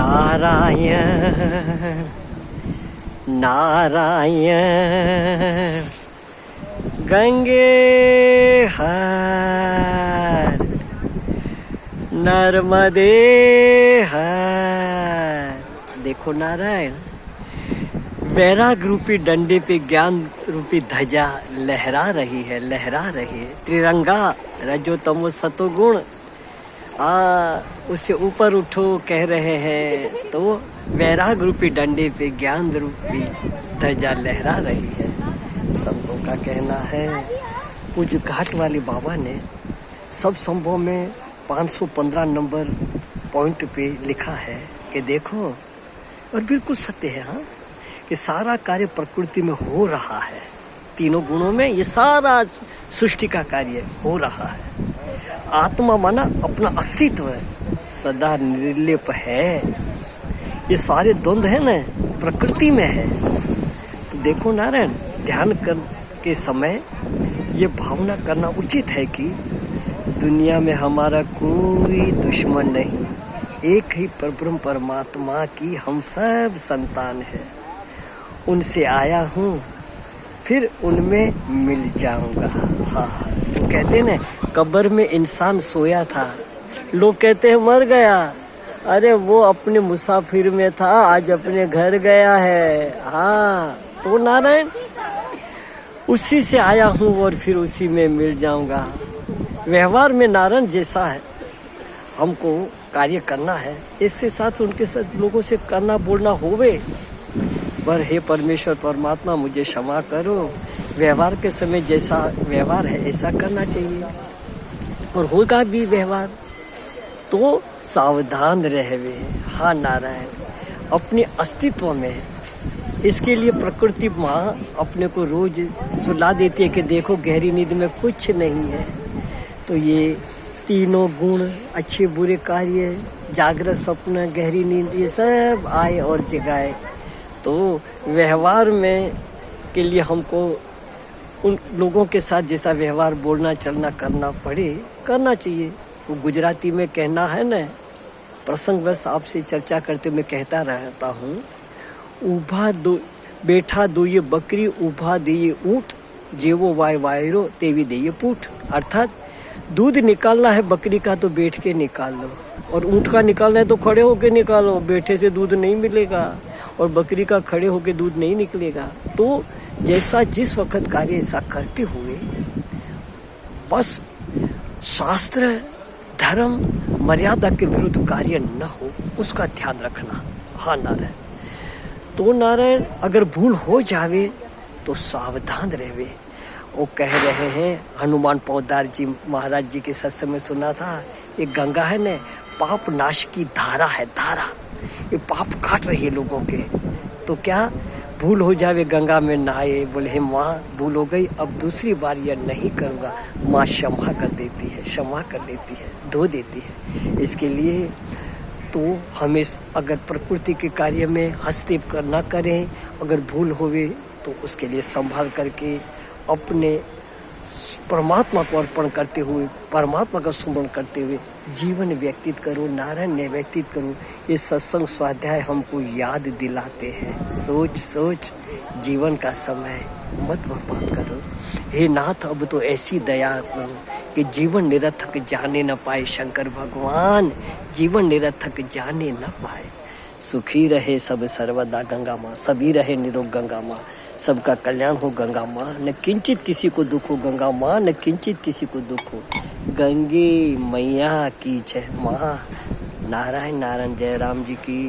नारायण नारायण गंगे हर नर्मदे हर। देखो नारायण, वैराग रूपी डंडे पे ज्ञान रूपी ध्वजा लहरा रही है, लहरा रही है। त्रिरंगा रजो तमो सतोगुण उससे ऊपर उठो कह रहे हैं। तो वैराग रूपी डंडे पे ज्ञान रूपी ध्वजा लहरा रही है। संतों का कहना है, पूज्य घाट वाले बाबा ने सब संभव में 515 नंबर पॉइंट पे लिखा है कि देखो, और बिल्कुल सत्य है हाँ, कि सारा कार्य प्रकृति में हो रहा है। तीनों गुणों में ये सारा सृष्टि का कार्य हो रहा है। आत्मा माना अपना अस्तित्व है, सदा निर्लेप है। ये सारे द्वंद्व है ना, प्रकृति में है। तो देखो नारायण, ध्यान कर के समय ये भावना करना उचित है कि दुनिया में हमारा कोई दुश्मन नहीं, एक ही परब्रह्म परमात्मा की हम सब संतान है। उनसे आया हूँ, फिर उनमें मिल जाऊंगा। हाँ, तो कहते हैं ना, कब्र में इंसान सोया था, लोग कहते हैं मर गया। अरे वो अपने मुसाफिर में था, आज अपने घर गया है। हाँ, तो नारायण उसी से आया हूँ और फिर उसी में मिल जाऊंगा। व्यवहार में नारायण जैसा है हमको कार्य करना है, इसके साथ उनके साथ लोगों से करना बोलना होवे। पर हे परमेश्वर परमात्मा, मुझे क्षमा करो। व्यवहार के समय जैसा व्यवहार है ऐसा करना चाहिए, और होगा भी व्यवहार तो सावधान रहवे। हाँ नारायण, अपने अस्तित्व में, इसके लिए प्रकृति माँ अपने को रोज सुला देती है कि देखो गहरी नींद में कुछ नहीं है। तो ये तीनों गुण, अच्छे बुरे कार्य, जागृत स्वप्न गहरी नींद, ये सब आए और जगाए। तो व्यवहार में के लिए हमको उन लोगों के साथ जैसा व्यवहार बोलना चलना करना पड़े, करना चाहिए। वो गुजराती में कहना है न, प्रसंग बस आपसे चर्चा करते मैं कहता रहता हूँ, ऊभा दो बैठा दो ये बकरी, ऊभा दे ये ऊँट, जेवो वाय वायरो तेवी दे ये पूठ। अर्थात दूध निकालना है बकरी का तो बैठ के निकाल लो, और ऊँट का निकालना है तो खड़े होके निकालो। बैठे से दूध नहीं मिलेगा, और बकरी का खड़े होके दूध नहीं निकलेगा। तो जैसा जिस वक्त कार्य ऐसा करते हुए बस शास्त्र धर्म मर्यादा के विरुद्ध कार्य न हो, उसका ध्यान रखना। हाँ नारायण, तो नारायण अगर भूल हो जावे तो सावधान रहवे। वो कह रहे हैं, हनुमान पौदार जी महाराज जी के सत्संग में सुना था, ये गंगा है न, पाप नाश की धारा है, धारा। ये पाप काट रही है लोगों के। तो क्या भूल हो जावे गंगा में नहाए, बोले हे माँ भूल हो गई, अब दूसरी बार यह नहीं करूँगा। माँ क्षमा कर देती है, क्षमा कर देती है, धो देती है। इसके लिए तो हमें अगर प्रकृति के कार्य में हस्तक्षेप करना करें, अगर भूल होवे तो उसके लिए संभाल करके अपने परमात्मा को अर्पण करते हुए, परमात्मा का सुमरण करते हुए जीवन व्यतीत करो। नारायण ने व्यतीत करो। ये सत्संग स्वाध्याय हमको याद दिलाते हैं, सोच सोच जीवन का समय मत बर्बाद करो। हे नाथ, अब तो ऐसी दया करो कि जीवन निरर्थक जाने न पाए। शंकर भगवान जीवन निरर्थक जाने न पाए। सुखी रहे सब सर्वदा गंगा माँ, सभी रहे निरोग गंगा माँ, सबका कल्याण हो गंगा माँ। न किंचित किसी को दुख हो गंगा माँ, न किंचित किसी को दुख हो। गंगे मैया की जय माँ। नारायण नारायण, जय राम जी की।